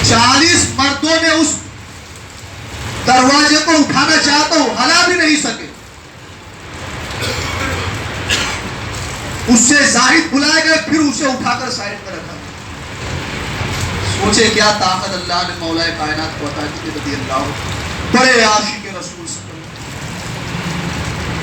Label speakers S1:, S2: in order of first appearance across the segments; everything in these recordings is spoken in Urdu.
S1: 40 مردوں نے اس دروازے کو اٹھانا چاہتا ہوں، ہلا بھی نہیں سکے. اس سے زاہد بلائے گئے، پھر اسے اٹھا کر سائڈ پر رکھا. سوچے کیا طاقت اللہ نے مولا کائنات کو عطا کی رضی اللہ عنہ. بڑے عاشق رسول صلی اللہ علیہ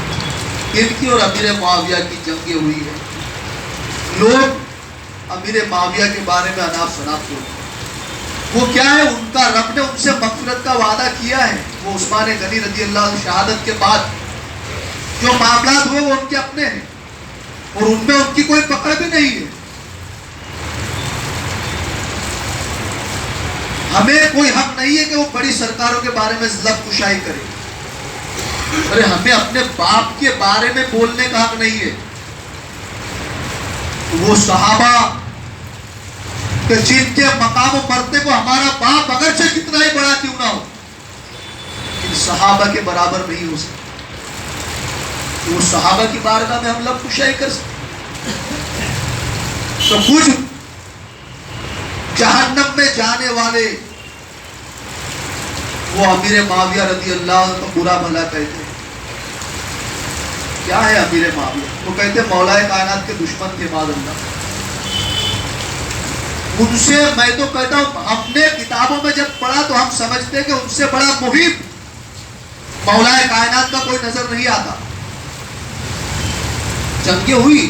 S1: وسلم. ان کی اور امیر معاویہ کی جنگیں ہوئی ہیں. لوگ امیر معاویہ کے بارے میں اناف شناف ہوتے ہیں. وہ کیا ہے؟ ان کا رب نے ان سے مغفرت کا وعدہ کیا ہے. وہ عثمان غنی رضی اللہ عنہ شہادت کے بعد جو معاملات ہوئے وہ ان کے اپنے ہیں اور ان میں ان کی کوئی پکڑ بھی نہیں ہے. ہمیں کوئی حق نہیں ہے کہ وہ بڑی سرکاروں کے بارے میں لب کشائی کرے. ارے ہمیں اپنے باپ کے بارے میں بولنے کا حق نہیں ہے. وہ صحابہ کہ جن کے مقام و مرتبے کو ہمارا باپ اگرچہ کتنا ہی بڑا کیوں نہ ہو ان صحابہ کے برابر نہیں ہو سکتا. وہ صحابہ کی بارگاہ میں ہم لب کشائی کر سکتے. تو کچھ جہنم میں جانے والے وہ امیر معاویہ رضی اللہ عنہ کو برا بھلا کہتے ہیں. کیا ہے امیر معاویہ؟ وہ کہتے ہیں مولا کائنات کے دشمن تھے معاذ اللہ. ان سے میں تو کہتا ہوں ہم نے کتابوں میں جب پڑھا تو ہم سمجھتے کہ ان سے بڑا محب مولا کائنات کا کوئی نظر نہیں آتا. جنگیں ہوئی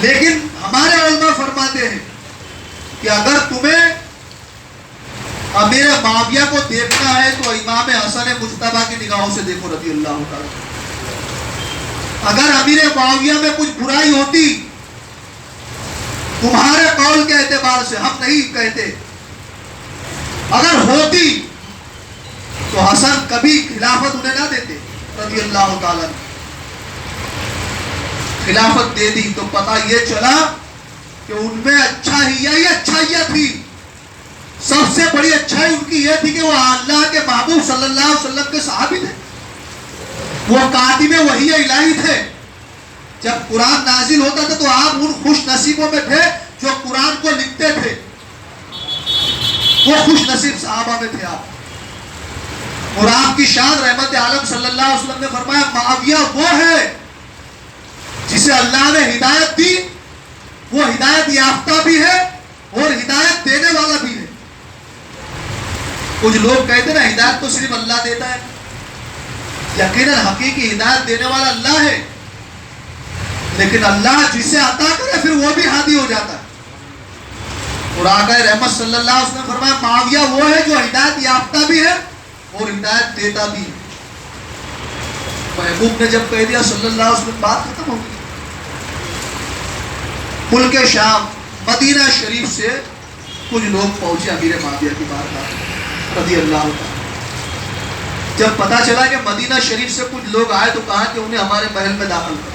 S1: لیکن ہمارے علماء فرماتے ہیں کہ اگر تمہیں امیر معاویہ کو دیکھنا ہے تو امام حسن مجتبیٰ کی نگاہوں سے دیکھو رضی اللہ تعالی. اگر امیر معاویہ میں کچھ برائی ہوتی تمہارے قول کے اعتبار سے، ہم نہیں کہتے، اگر ہوتی تو حسن کبھی خلافت انہیں نہ دیتے رضی اللہ تعالی. خلافت دے دی تو پتہ یہ چلا کہ ان میں اچھائیاں تھی. سب سے بڑی اچھائی ان کی یہ تھی کہ وہ اللہ کے محبوب صلی اللہ علیہ وسلم کے صحابی تھے. وہ کاتب وحی الہی تھے. جب قرآن نازل ہوتا تھا تو آپ ان خوش نصیبوں میں تھے جو قرآن کو لکھتے تھے. وہ خوش نصیب صحابہ میں تھے آپ. اور آپ کی شان رحمت عالم صلی اللہ علیہ وسلم نے فرمایا معاویہ وہ ہے جسے اللہ نے ہدایت دی. وہ ہدایت یافتہ بھی ہے اور ہدایت دینے والا بھی ہے. کچھ لوگ کہتے ہیں نا ہدایت تو صرف اللہ دیتا ہے. یقیناً حقیقی ہدایت دینے والا اللہ ہے، لیکن اللہ جسے عطا کرے پھر وہ بھی ہادی ہو جاتا ہے. اور آقا رحمت صلی اللہ علیہ وسلم نے فرمایا معاویہ وہ ہے جو ہدایت یافتہ بھی ہے اور ہدایت دیتا بھی ہے. محبوب نے جب کہہ دیا صلی اللہ علیہ وسلم بات ختم ہو گئی. ملک شام مدینہ شریف سے کچھ لوگ پہنچے امیر معاویہ کی بارگاہ رضی اللہ عنہ. جب پتا چلا کہ مدینہ شریف سے کچھ لوگ آئے تو کہا کہ انہیں ہمارے محل میں داخل کرو.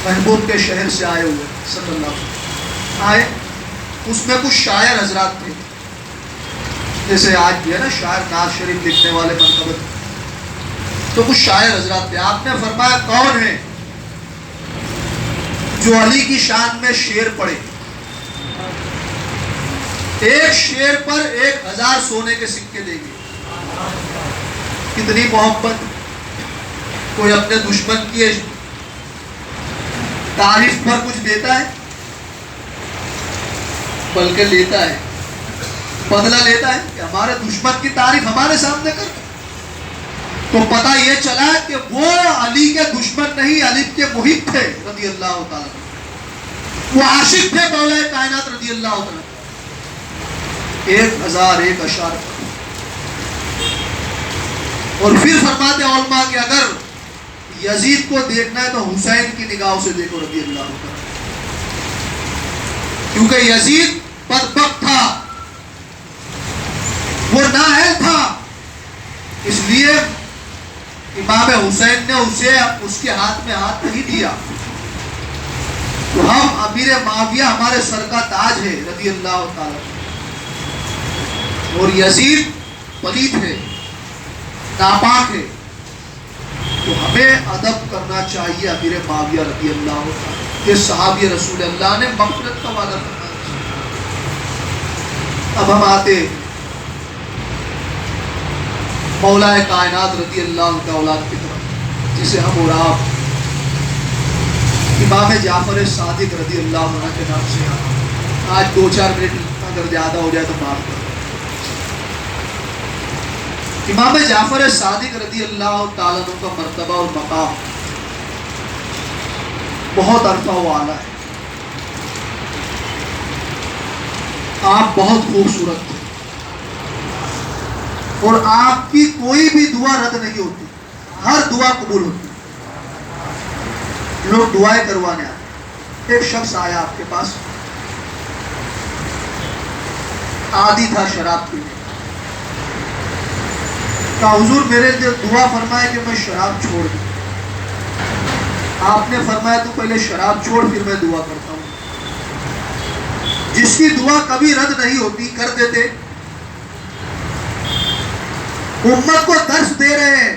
S1: محبوب کے شہر سے آئے ہوئے صلی اللہ علیہ وسلم آئے. اس میں کچھ شاعر حضرات تھے، جیسے آج بھی ہے نا شاعر نعت شریف لکھنے والے منقبت. تو کچھ شاعر حضرات تھے. آپ نے فرمایا کون ہے جو علی کی شان میں شعر پڑھے؟ ایک شعر پر 1000 سونے کے سکے دیں گے. کتنی محبت. کوئی اپنے دشمن کی تعریف پر کچھ دیتا ہے بلکہ لیتا ہے، بدلہ لیتا ہے کہ ہمارے دشمن کی تعریف ہمارے سامنے کر. تو پتہ یہ چلا کہ وہ علی کے دشمن نہیں علی کے محب تھے رضی اللہ تعالی. وہ عاشق تھے مولا کائنات رضی اللہ تعالی. 1001 اشعار. اور پھر فرماتے علماء کہ اگر یزید کو دیکھنا ہے تو حسین کی نگاہوں سے دیکھو رضی اللہ عنہ. کیونکہ یزید بدبخت تھا، وہ نااہل تھا، اس لیے امام حسین نے اسے اس کے ہاتھ میں ہاتھ نہیں دیا. تو ہم امیر معاویہ ہمارے سر کا تاج ہے رضی اللہ تعالی. اور یزید پلید ہے، ناپاک ہے. تو ہمیں ادب کرنا چاہیے امیر معاویہ رضی اللہ عنہ. یہ صحابی رسول اللہ نے مغفرت کا وعدہ کرنا. اب ہم آتے مولا کائنات رضی اللہ عنہ کا اولاد کی طرف، جسے ہم اور آپ امام جعفر صادق رضی اللہ عنہ کے نام سے آج 2-4 منٹ اگر زیادہ ہو جائے تو معاف کر۔ امام جعفر صادق رضی اللہ تعالیٰ عنہ کا مرتبہ اور مقام بہت عرفہ و اعلیٰ ہے۔ آپ بہت خوبصورت تھے اور آپ کی کوئی بھی دعا رد نہیں ہوتی، ہر دعا قبول ہوتی۔ لوگ دعائیں کروانے آتے، ایک شخص آیا آپ کے پاس، عادی تھا شراب پینے، کہا حضور میرے لیے دعا فرمائے کہ میں شراب چھوڑ دوں۔ آپ نے فرمایا تو پہلے شراب چھوڑ پھر میں دعا کرتا ہوں۔ جس کی دعا کبھی رد نہیں ہوتی کر دیتے، امت کو درس دے رہے ہیں۔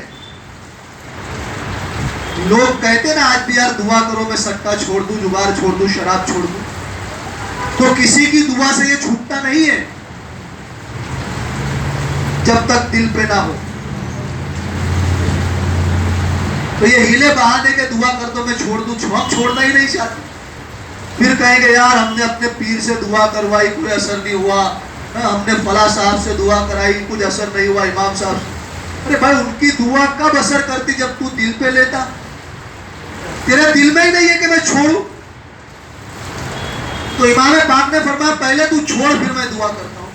S1: لوگ کہتے نا آج بھی یار دعا کرو میں سٹا چھوڑ دوں، جگار چھوڑ دوں، شراب چھوڑ دوں، تو کسی کی دعا سے یہ چھوٹتا نہیں ہے جب تک دل پہ نہ ہو۔ تو یہ ہیلے بہانے کے دعا کر دو میں چھوڑ دوں، ہم چھوڑنا ہی نہیں چاہتے۔ پھر کہیں گے یار ہم نے اپنے پیر سے دعا کروائی کوئی اثر نہیں ہوا، ہم نے فلاں صاحب سے دعا کرائی کچھ اثر نہیں ہوا، امام صاحب۔ ارے بھائی ان کی دعا کب اثر کرتی جب تو دل پہ لیتا؟ تیرے دل میں ہی نہیں ہے کہ میں چھوڑوں۔ تو امام پاک نے فرمایا پہلے تو چھوڑ پھر میں دعا کرتا ہوں۔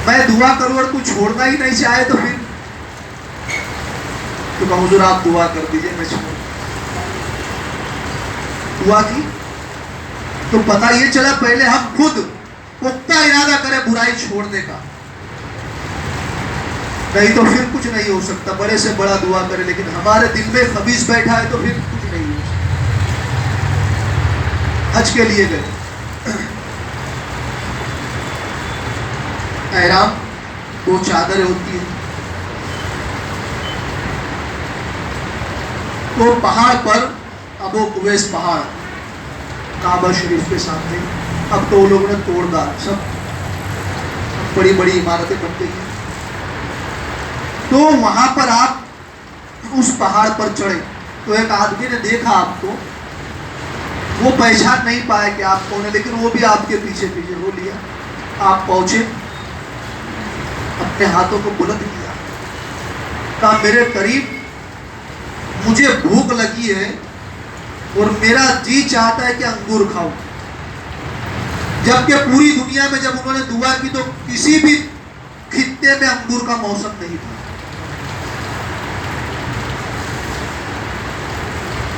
S1: میں دعا کروں اور تو چھوڑنا ہی نہیں چاہے تو پھر تو کہا حضور آپ دعا کر دیجئے میں چھوڑ۔ دعا کی تو پتہ یہ چلا پہلے ہم خود پختہ ارادہ کریں برائی چھوڑنے کا، نہیں تو پھر کچھ نہیں ہو سکتا۔ بڑے سے بڑا دعا کرے لیکن ہمارے دل میں خبیث بیٹھا ہے تو پھر کچھ نہیں ہو سکتا۔ حج کے لیے گئے، احرام 2 چادریں ہوتی ہیں، تو پہاڑ پر ابو قبیس پہاڑ کعبہ شریف کے سامنے، اب تو لوگوں نے توڑ ڈالا، سب بڑی بڑی عمارتیں بن گئی ہیں۔ تو وہاں پر آپ اس پہاڑ پر چڑھے تو ایک آدمی نے دیکھا آپ کو، وہ پہچان نہیں پایا کہ آپ کون ہیں، لیکن وہ بھی آپ کے پیچھے پیچھے ہو لیا۔ آپ پہنچے، اپنے ہاتھوں کو بلند کیا، کہا میرے قریب مجھے بھوک لگی ہے اور میرا جی چاہتا ہے کہ انگور کھاؤں۔ جبکہ پوری دنیا میں جب انہوں نے دعا کی تو کسی بھی خطے میں انگور کا موسم نہیں تھا۔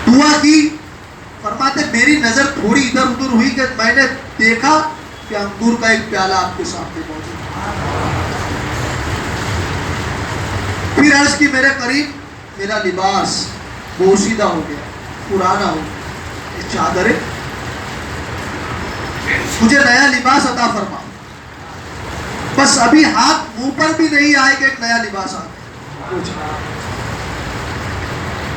S1: دعا کی، فرماتے میری نظر تھوڑی ادھر ادھر ہوئی کہ میں نے دیکھا کہ انگور کا ایک پیالہ آپ کے سامنے موجود ہے۔ پھر عرض کی میرے قریب میرا لباس بوسیدہ ہو گیا، پرانا ہو گیا، یہ چادریں مجھے نیا لباس عطا فرما۔ بس ابھی ہاتھ منہ پر بھی نہیں آئے کہ ایک نیا لباس آ گیا۔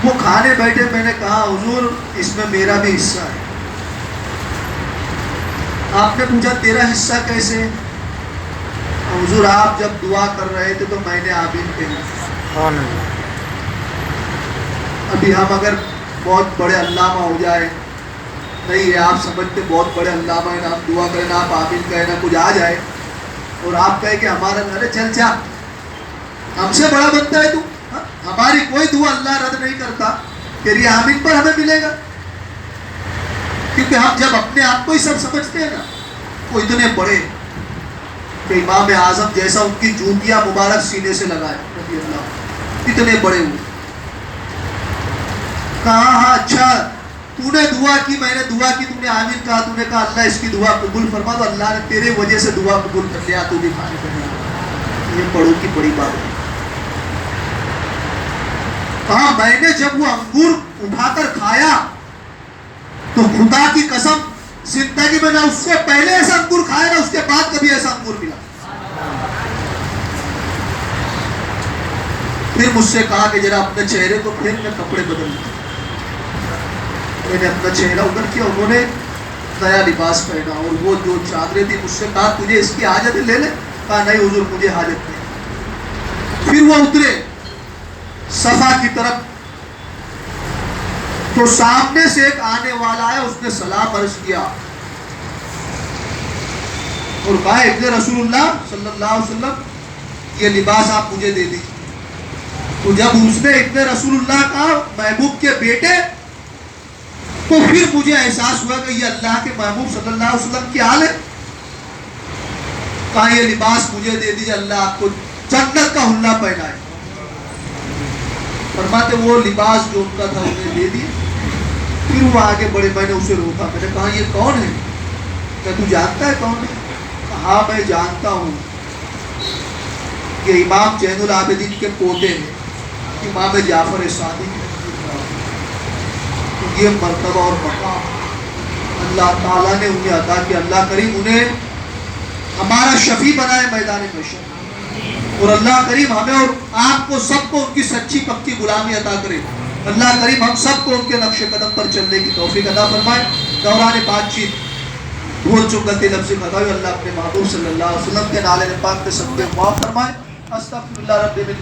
S1: وہ کھانے بیٹھے، میں نے کہا حضور اس میں میرا بھی حصہ ہے۔ آپ نے پوچھا تیرا حصہ کیسے؟ حضور آپ جب دعا کر رہے تھے تو میں نے آمین کہا۔ ابھی ہم اگر بہت بڑے علامہ ہو جائے، نہیں ہے آپ سمجھتے بہت بڑے علامہ ہیں، آپ دعا کریں نا، آپ آمین کہیں نا، کچھ آ جائے اور آپ کہیں کہ ہمارا گھر ہے، چل چل ہم سے بڑا بنتا ہے تو، ہماری کوئی دعا اللہ رد نہیں کرتا، تیری آمین پر ہمیں ملے گا۔ کیونکہ ہم جب اپنے آپ کو ہی سب سمجھتے ہیں نا، وہ اتنے بڑے کہ امام اعظم جیسا ان کی جوتیاں مبارک سینے سے لگائے رضی اللہ، اتنے بڑے ہوئے۔ کہا ہاں اچھا تو نے دعا کی، میں نے دعا کی، تو نے آمین کہا، تو نے کہا اللہ اس کی دعا قبول فرما، تو اللہ نے تیرے وجہ سے دعا قبول کر لیا، تو بھی کھانے کر لیا۔ یہ بڑوں کی بڑی بات ہے۔ کہا میں نے جب وہ انگور اٹھا کر کھایا تو خدا کی قسم زندگی میں نہ اس سے پہلے ایسا انگور کھایا نہ اس کے بعد کبھی ایسا انگور ملا۔ پھر مجھ سے کہا کہ ذرا اپنے چہرے کو پھر میں کپڑے بدل دوں۔ میں نے اپنا چہرہ ادھر کیا، انہوں نے نیا لباس پہنا اور وہ جو چادریں تھی مجھ سے کہا تجھے اس کی حاجت ہے لے لے. کہا نہیں حضور مجھے حاجت نہیں. پھر وہ اترے صفا کی طرف تو سامنے سے ایک آنے والا ہے, اس نے سلام عرض کیا اور کہا ابن رسول اللہ صلی اللہ علیہ وسلم یہ لباس آپ مجھے دے دیجیے. تو جب اس نے ابن رسول اللہ کہا محبوب کے بیٹے, تو پھر مجھے احساس ہوا کہ یہ اللہ کے محبوب صلی اللہ علیہ وسلم کی حال ہے. کہا یہ لباس مجھے دے دیجیے, اللہ آپ کو جنت کا حلہ پہنائے. فرماتے وہ لباس جو ان کا تھا انہیں دے دیے. پھر وہ آگے بڑے, میں نے اسے روکا, میں نے کہا یہ کون ہے, کیا تو جانتا ہے کون ہے؟ ہاں میں جانتا ہوں, کہ امام زین العابدین کے پوتے ہیں, امام جعفر صادق. یہ مرتبہ اور مقام اللہ تعالیٰ نے انہیں عطا کیا. اللہ کریم انہیں ہمارا شفیع بنائے میدان محشر, اور اللہ کریم ہمیں اور آپ کو سب کو ان کی سچی پکی غلامی عطا کرے. اللہ کریم ہم سب کو ان کے نقش قدم پر چلنے کی توفیق عطا فرمائے. دوران بات چیت بھول چک غلطی لفظ خطا ہوئی, اللہ اپنے محبوب صلی اللہ علیہ وسلم کے نالے پاک کے صدقے معاف فرمائے. استغفر اللہ رب من